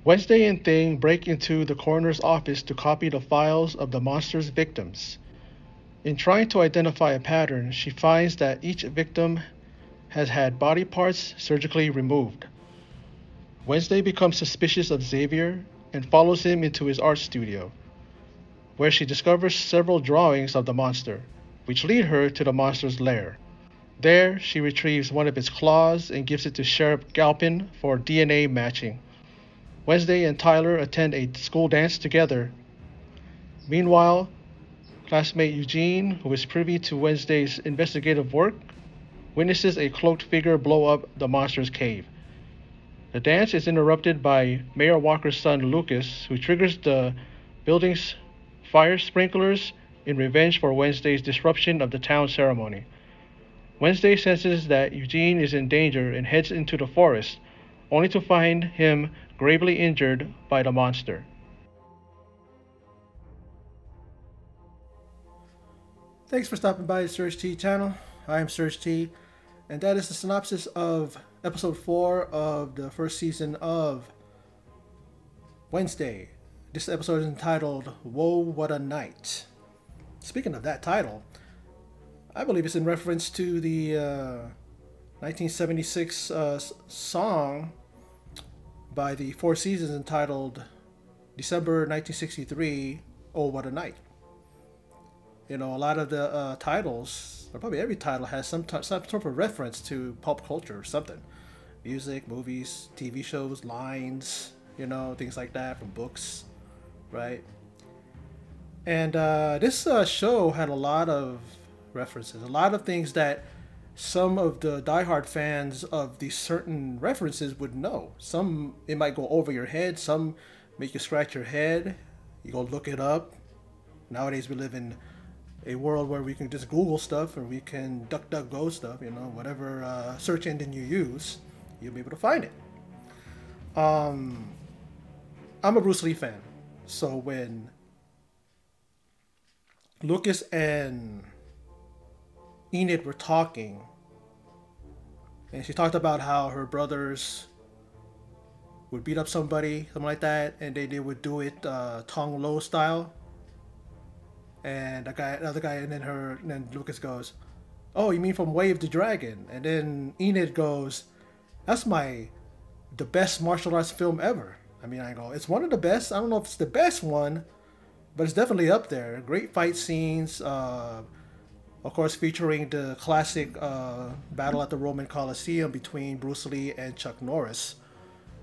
Wednesday and Thing break into the coroner's office to copy the files of the monster's victims. In trying to identify a pattern, she finds that each victim has had body parts surgically removed. Wednesday becomes suspicious of Xavier and follows him into his art studio, where she discovers several drawings of the monster, which lead her to the monster's lair. There, she retrieves one of its claws and gives it to Sheriff Galpin for DNA matching. Wednesday and Tyler attend a school dance together. Meanwhile, classmate Eugene, who is privy to Wednesday's investigative work, witnesses a cloaked figure blow up the monster's cave. The dance is interrupted by Mayor Walker's son Lucas, who triggers the building's fire sprinklers in revenge for Wednesday's disruption of the town ceremony. Wednesday senses that Eugene is in danger and heads into the forest, only to find him gravely injured by the monster. Thanks for stopping by the Surge T channel. I am Surge T, and that is the synopsis of episode 4 of the first season of Wednesday. This episode is entitled Woe What A Night. Speaking of that title, I believe it's in reference to the 1976 song by the Four Seasons entitled December 1963, Oh What A Night. You know, a lot of the titles, or probably every title, has some sort of reference to pop culture or something. Music, movies, TV shows, lines, you know, things like that from books, right? And this show had a lot of references, a lot of things that some of the diehard fans of these certain references would know. Some, it might go over your head, some make you scratch your head, you go look it up. Nowadays we live in a world where we can just Google stuff, or we can DuckDuckGo stuff, you know, whatever search engine you use, you'll be able to find it. I'm a Bruce Lee fan, so when Lucas and Enid were talking, and she talked about how her brothers would beat up somebody, something like that, and they would do it Tong Lo style. And another guy, and then Lucas goes, "Oh, you mean from Way of the Dragon?" And then Enid goes, "That's the best martial arts film ever." I mean, I go, it's one of the best. I don't know if it's the best one, but it's definitely up there. Great fight scenes, of course, featuring the classic battle at the Roman Coliseum between Bruce Lee and Chuck Norris.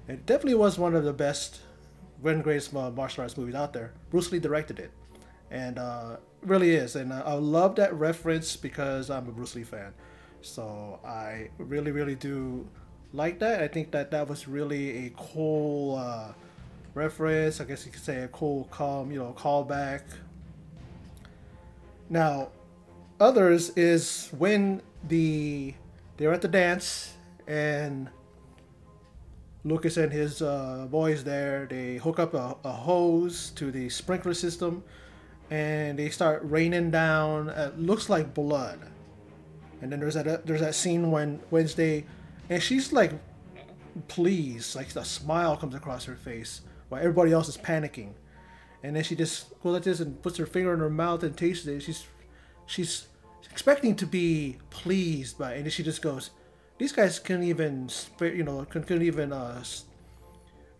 It definitely was one of the best, one of the greatest martial arts movies out there. Bruce Lee directed it. And really is, and I love that reference because I'm a Bruce Lee fan, so I really do like that. I think that was really a cool reference. I guess you could say a cool callback. Now, others is when they're at the dance and Lucas and his boys there, they hook up a hose to the sprinkler system, and they start raining down. Looks like blood. And then there's that scene when Wednesday, and she's like pleased, like a smile comes across her face while everybody else is panicking. And then she just goes like this and puts her finger in her mouth and tastes it. She's expecting to be pleased by it, and then she just goes, "These guys couldn't even couldn't even what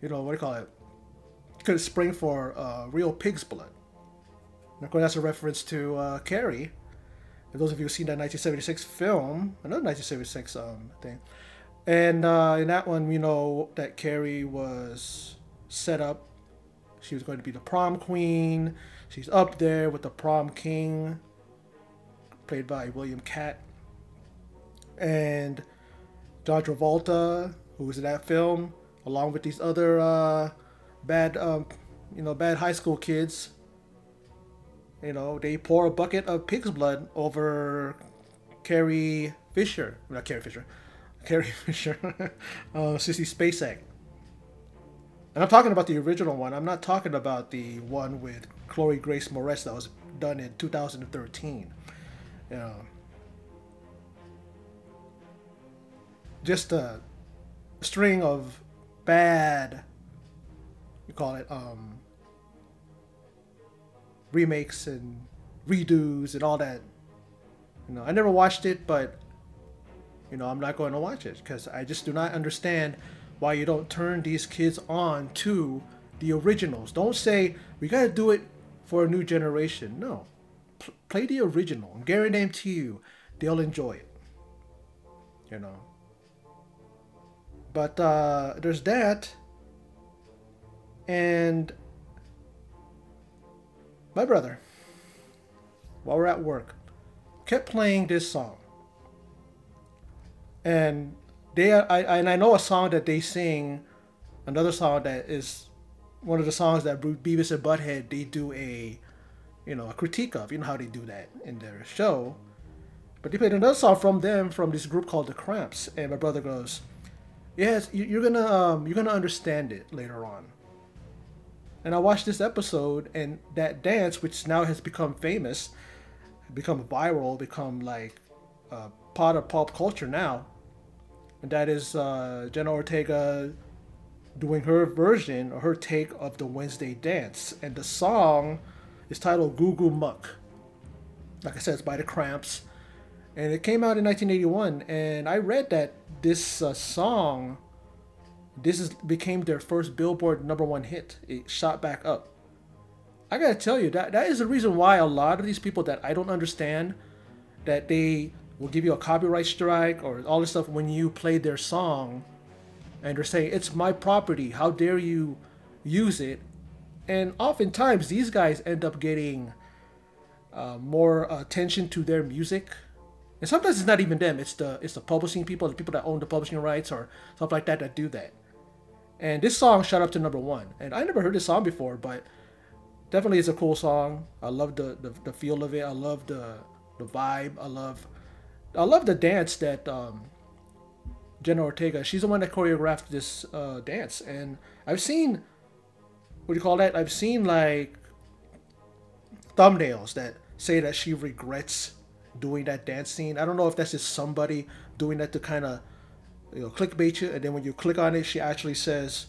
do you call it? Couldn't spring for real pig's blood." And of course, that's a reference to Carrie. For those of you who've seen that 1976 film, another 1976 thing. And in that one, we know that Carrie was set up. She was going to be the prom queen. She's up there with the prom king, played by William Catt. And John Travolta, who was in that film, along with these other bad high school kids. You know, they pour a bucket of pig's blood over Carrie Fisher. Not Carrie Fisher. Carrie Fisher. Sissy Spacek. And I'm talking about the original one. I'm not talking about the one with Chloe Grace Moretz that was done in 2013. You know, just a string of bad we call it remakes and redos and all that. I never watched it, but I'm not going to watch it because I just do not understand why you don't turn these kids on to the originals. Don't say we got to do it for a new generation. No, play the original. I'm guaranteeing you, they'll enjoy it. You know. But there's that, and my brother, while we're at work, kept playing this song. And I know a song that they sing, another song that is one of the songs that Beavis and Butthead, they do a critique of. You know how they do that in their show. But they played another song from them, from this group called the Cramps, and my brother goes, "Yes, you're gonna understand it later on." And I watched this episode, and that dance, which now has become famous, become viral, become like part of pop culture now, and that is Jenna Ortega doing her version or her take of the Wednesday dance, and the song is titled "Goo Goo Muck." Like I said, it's by the Cramps, and it came out in 1981. And I read that this song, became their first Billboard #1 hit. It shot back up. I gotta tell you, that is the reason why a lot of these people that I don't understand, that they will give you a copyright strike or all this stuff when you play their song, and they're saying it's my property, how dare you use it. And oftentimes these guys end up getting more attention to their music, and sometimes it's not even them, it's the publishing people, the people that own the publishing rights or stuff like that do that. And this song shot up to #1, and I never heard this song before, but definitely it's a cool song. I love the feel of it. I love the vibe. I love the dance that Jenna Ortega, she's the one that choreographed this dance. And I've seen, what do you call that? I've seen like thumbnails that say that she regrets doing that dance scene. I don't know if that's just somebody doing that to kind of clickbait you, and then when you click on it, she actually says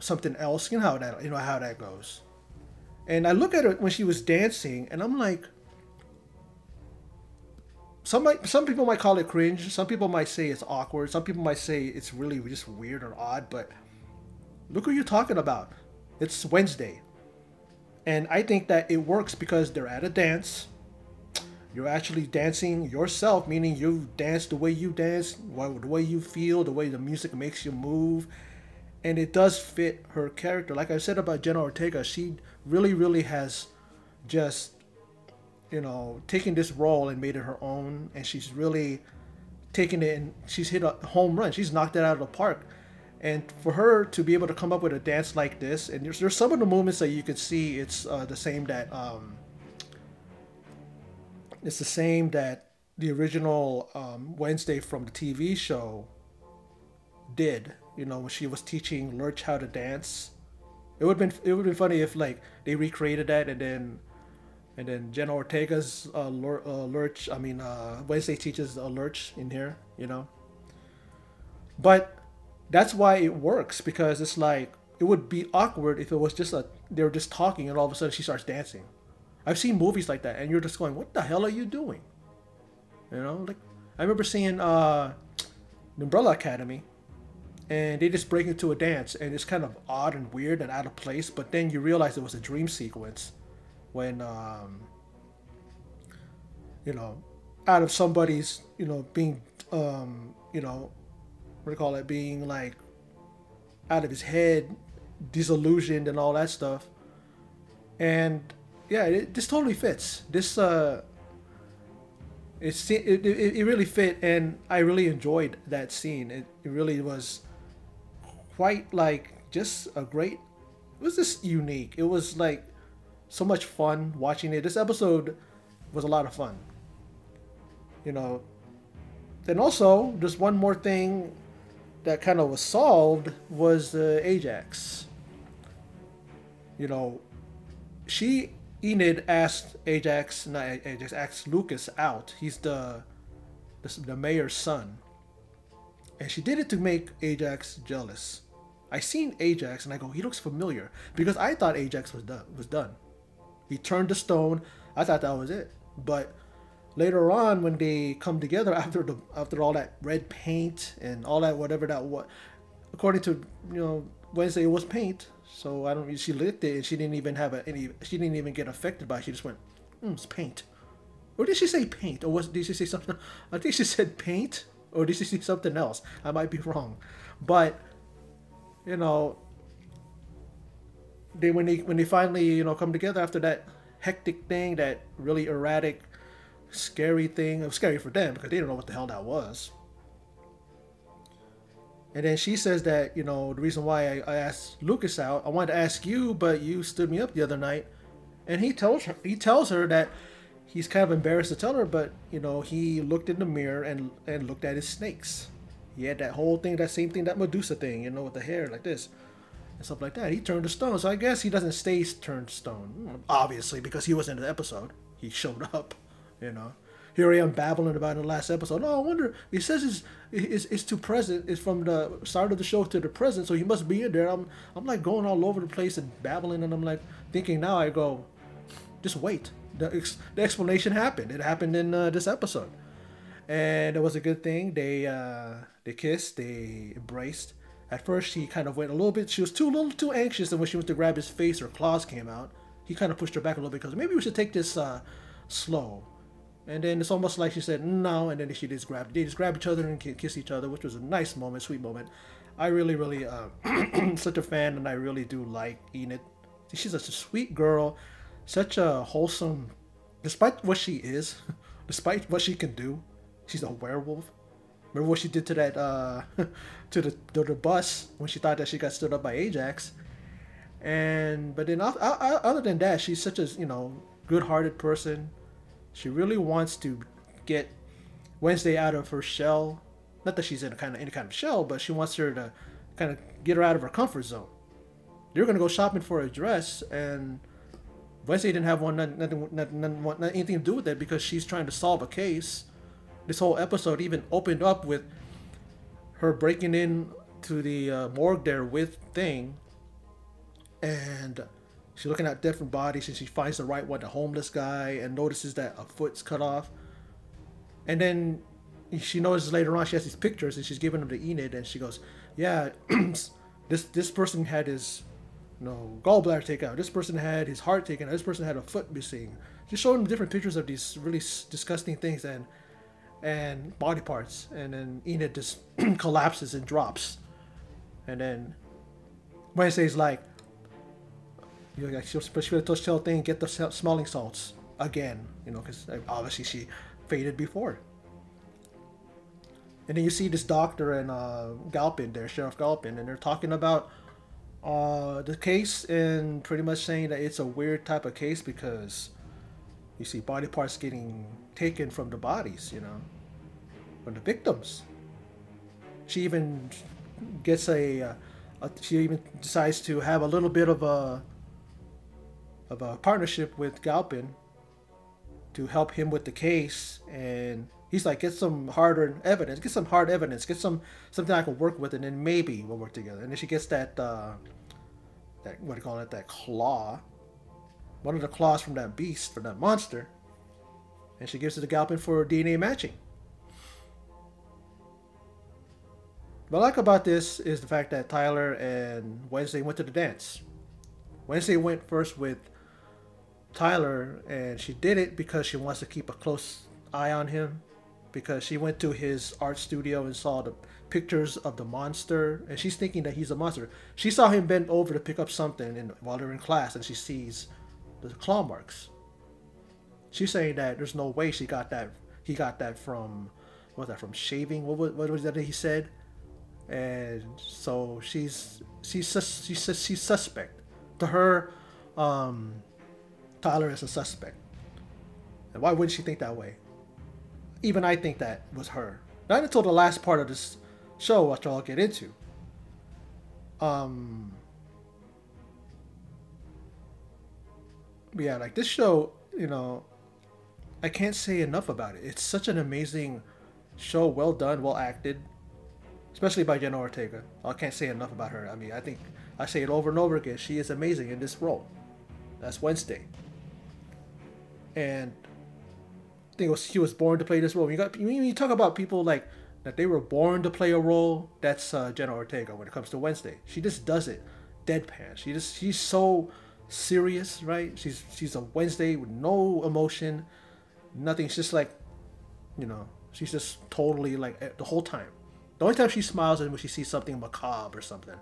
something else. You know how that goes. And I look at her when she was dancing, and I'm like, some people might call it cringe. Some people might say it's awkward. Some people might say it's really just weird or odd. But look who you're talking about. It's Wednesday. And I think that it works because they're at a dance. You're actually dancing yourself, meaning you dance the way you dance, the way you feel, the way the music makes you move. And it does fit her character. Like I said about Jenna Ortega, she really, really has just taken this role and made it her own, and she's really taken it and she's hit a home run. She's knocked it out of the park. And for her to be able to come up with a dance like this, and there's some of the movements that you could see, it's the same that the original Wednesday from the TV show did. When she was teaching Lurch how to dance, it would have been funny if like they recreated that, and then Jenna Ortega's Lurch. Wednesday teaches Lurch in here. But that's why it works, because it's like it would be awkward if it was just they were just talking and all of a sudden she starts dancing. I've seen movies like that, and you're just going, "What the hell are you doing?" Like I remember seeing the Umbrella Academy, and they just break into a dance, and it's kind of odd and weird and out of place. But then you realize it was a dream sequence when, out of somebody's, being, what do you call it, being like out of his head, disillusioned and all that stuff. And yeah, this totally fits. This it really fit, and I really enjoyed that scene. It really was quite like just a great. It was just unique. It was like so much fun watching it. This episode was a lot of fun. Then also, just one more thing that kind of was solved was Ajax. Enid asked asked Lucas out. He's the mayor's son, and she did it to make Ajax jealous. I seen Ajax, and I go, he looks familiar because I thought Ajax was done. Was done. He turned to stone. I thought that was it. But later on, when they come together after all that red paint and all that whatever that was, according to Wednesday, it was paint. So I don't. She licked it, and she didn't even have any. She didn't even get affected by it. She just went, it's paint. Or did she say paint? Or did she say something? I think she said paint. Or did she say something else? I might be wrong. But you know, when they finally come together after that hectic thing, that really erratic, scary thing. It was scary for them because they don't know what the hell that was. And then she says that the reason why I asked Lucas out, I wanted to ask you, but you stood me up the other night. And he tells her that he's kind of embarrassed to tell her, but he looked in the mirror and looked at his snakes. He had that whole thing, that same thing, that Medusa thing, with the hair like this and stuff like that. He turned to stone, so I guess he doesn't stay turned stone, obviously, because he was in the episode. He showed up, Here I am babbling about in the last episode. No, I wonder. He says it's to present. It's from the start of the show to the present, so he must be in there. I'm like going all over the place and babbling, and I'm like thinking now. I go, just wait. The explanation happened. It happened in this episode, and it was a good thing. They kissed. They embraced. At first, he kind of went a little bit. She was a little too anxious, and when she went to grab his face, her claws came out. He kind of pushed her back a little bit because maybe we should take this slow. And then it's almost like she said no, and then they just grab each other and kiss each other, which was a nice moment, sweet moment. I really, really, such a fan, and I really do like Enid. She's such a sweet girl, such a wholesome, despite what she is, despite what she can do. She's a werewolf. Remember what she did to that to the bus when she thought that she got stood up by Ajax. But then other than that, she's such a good-hearted person. She really wants to get Wednesday out of her shell. Not that she's in any kind of shell, but she wants her to kind of get her out of her comfort zone. They're gonna go shopping for a dress, and Wednesday didn't have nothing anything to do with it because she's trying to solve a case. This whole episode even opened up with her breaking in to the morgue there with Thing, and she's looking at different bodies, and she finds the right one, the homeless guy, and notices that a foot's cut off. And then she notices later on she has these pictures, and she's giving them to Enid, and she goes, "Yeah, this person had his gallbladder taken out. This person had his heart taken out. This person had a foot missing." Just showing them different pictures of these really disgusting things and body parts, and then Enid just collapses and drops, and then Wednesday's like. She'll tell Thing, get the smelling salts again, because obviously she faded before. And then you see this doctor and Galpin there, Sheriff Galpin, and they're talking about the case and pretty much saying that it's a weird type of case because you see body parts getting taken from the bodies, from the victims. She even gets she even decides to have a little bit of a partnership with Galpin to help him with the case, and he's like, get some hard evidence, get something I can work with, and then maybe we'll work together. And then she gets that what do you call it, that claw, one of the claws from that beast, from that monster, and she gives it to Galpin for DNA matching. What I like about this is the fact that Tyler and Wednesday went to the dance. Wednesday went first with Tyler, and she did it because she wants to keep a close eye on him, because she went to his art studio and saw the pictures of the monster, and she's thinking that he's a monster. She saw him bend over to pick up something while they're in class, and she sees the claw marks. She's saying that there's no way he got that from, what was that, from shaving? What was that he said? And so she's suspect. To her, Tyler is a suspect. And why wouldn't she think that way? Even I think that was her. Not until the last part of this show, which I'll get into. But yeah, like this show, I can't say enough about it. It's such an amazing show, well done, well acted. especially by Jenna Ortega. I can't say enough about her. I mean, I think I say it over and over again. She is amazing in this role. That's Wednesday, and I think she was born to play this role. When you talk about people like that, they were born to play a role. That's Jenna Ortega. When it comes to Wednesday, she just does it, deadpan. She's so serious, right? She's a Wednesday with no emotion, nothing. It's just like, she's just totally like the whole time. The only time she smiles is when she sees something macabre or something,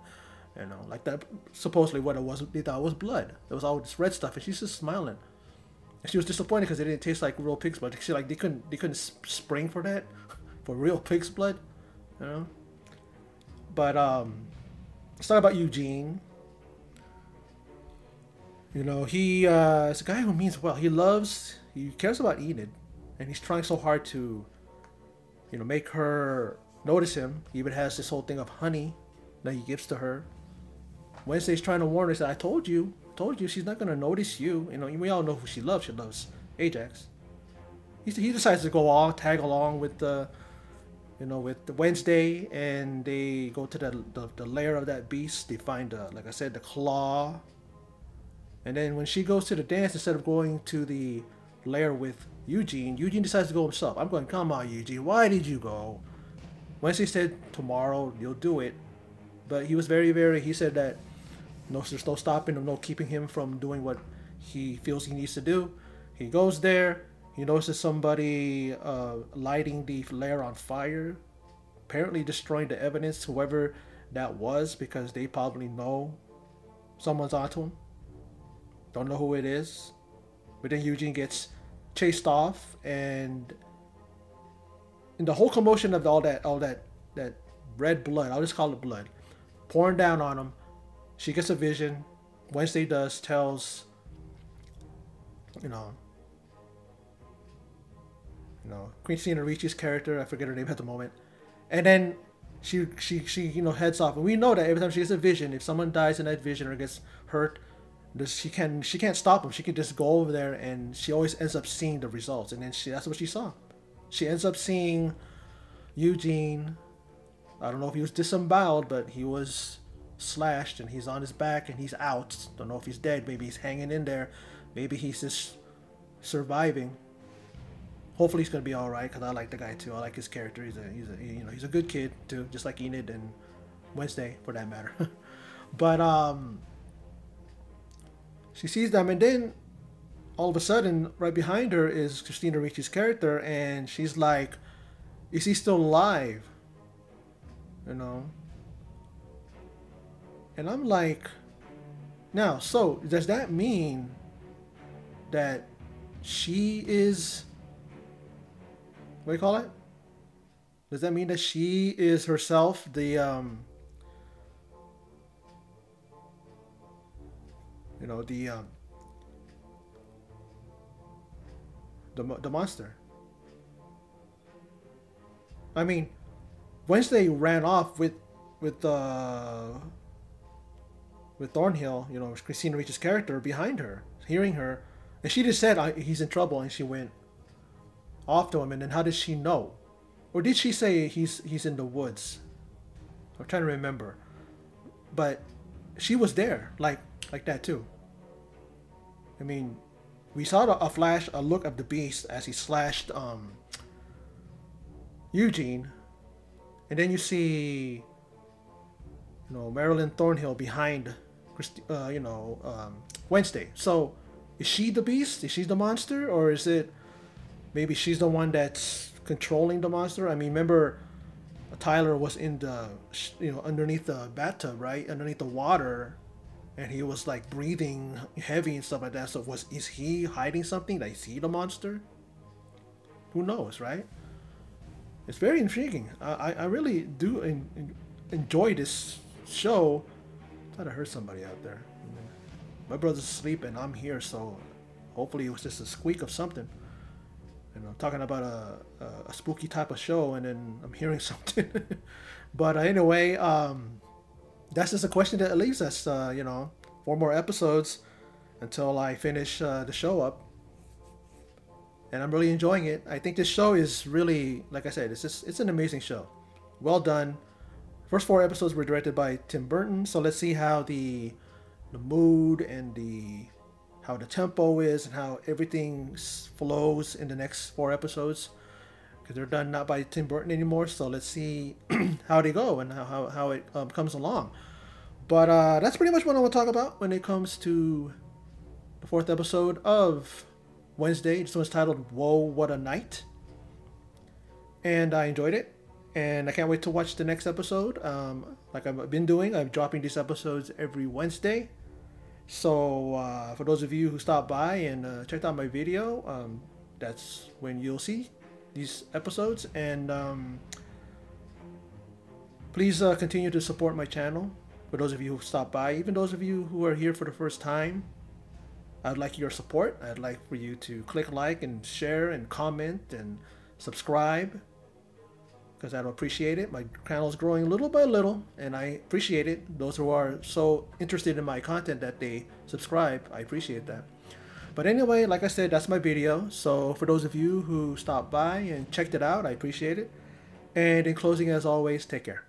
like that. Supposedly, what it was, they thought it was blood. There was all this red stuff, and she's just smiling. And she was disappointed because it didn't taste like real pig's blood. She like they couldn't spring for that, for real pig's blood, you know. But let's talk about Eugene. He is a guy who means well. He cares about Enid, and he's trying so hard to, make her notice him. He even has this whole thing of honey that he gives to her. Wednesday's trying to warn her. He said, I told you, she's not going to notice you. We all know who she loves. She loves Ajax. He decides to go on, tag along with the Wednesday, and they go to the lair of that beast. They find, like I said, the claw. And then when she goes to the dance, instead of going to the lair with Eugene decides to go himself. I'm going, come on, Eugene, why did you go? Wednesday said, tomorrow you'll do it. But he was he said that there's no stopping him, no keeping him from doing what he feels he needs to do. He goes there, he notices somebody lighting the lair on fire, apparently destroying the evidence, whoever that was, because they probably know someone's onto him. Don't know who it is. But then Eugene gets chased off, and in the whole commotion of all that red blood, I'll just call it blood, pouring down on him, she gets a vision. Wednesday tells Christina Ricci's character, I forget her name at the moment, and then she heads off, and we know that every time she gets a vision, if someone dies in that vision or gets hurt, she can't stop him. She can just go over there, and she always ends up seeing the results. And then that's what she saw. She ends up seeing Eugene. I don't know if he was disemboweled, but he was slashed, and he's on his back, and he's out. Don't know if he's dead. Maybe he's hanging in there. Maybe he's just surviving. Hopefully he's gonna be all right, because I like the guy too. I like his character. He's a good kid too, just like Enid and Wednesday for that matter. But she sees them, and then all of a sudden, right behind her is Christina Ricci's character, and she's like, "Is he still alive?" And I'm like, now, so does that mean that she is, what do you call it? Does that mean that she is herself the the monster? I mean, Wednesday ran off with Thornhill, Christina Ricci's character, behind her, hearing her, and she just said he's in trouble, and she went off to him. And then how did she know? Or did she say he's in the woods? I'm trying to remember, but she was there, like that too. I mean, we saw a look of the beast as he slashed Eugene, and then you see Marilyn Thornhill behind Wednesday. So is she the beast? Is she the monster? Or is it maybe she's the one that's controlling the monster? I mean, remember Tyler was in the underneath the bathtub, right, underneath the water, and he was like breathing heavy and stuff like that. So is he hiding something? Like, is he the monster? Who knows, right? It's very intriguing. I really do enjoy this show. I thought I heard somebody out there. My brother's asleep and I'm here, so hopefully it was just a squeak of something. Talking about a spooky type of show, and then I'm hearing something. But anyway, that's just a question that leaves us. 4 more episodes until I finish the show up, and I'm really enjoying it. I think this show is really, like I said, it's an amazing show. Well done. First four episodes were directed by Tim Burton, so let's see how the mood and the how the tempo is and how everything flows in the next four episodes, because they're done not by Tim Burton anymore. So let's see how they go and how it comes along. But that's pretty much what I want to talk about when it comes to the fourth episode of Wednesday. This one's titled Woe What A Night. And I enjoyed it. And I can't wait to watch the next episode. Like I've been doing, I'm dropping these episodes every Wednesday. So for those of you who stopped by and checked out my video, that's when you'll see these episodes. And please continue to support my channel. For those of you who stopped by, even those of you who are here for the first time, I'd like your support. I'd like for you to click like and share and comment and subscribe, because I'd appreciate it. My channel is growing little by little, and I appreciate it. Those who are so interested in my content that they subscribe, I appreciate that. But anyway, like I said, that's my video. So for those of you who stopped by and checked it out, I appreciate it. And in closing, as always, take care.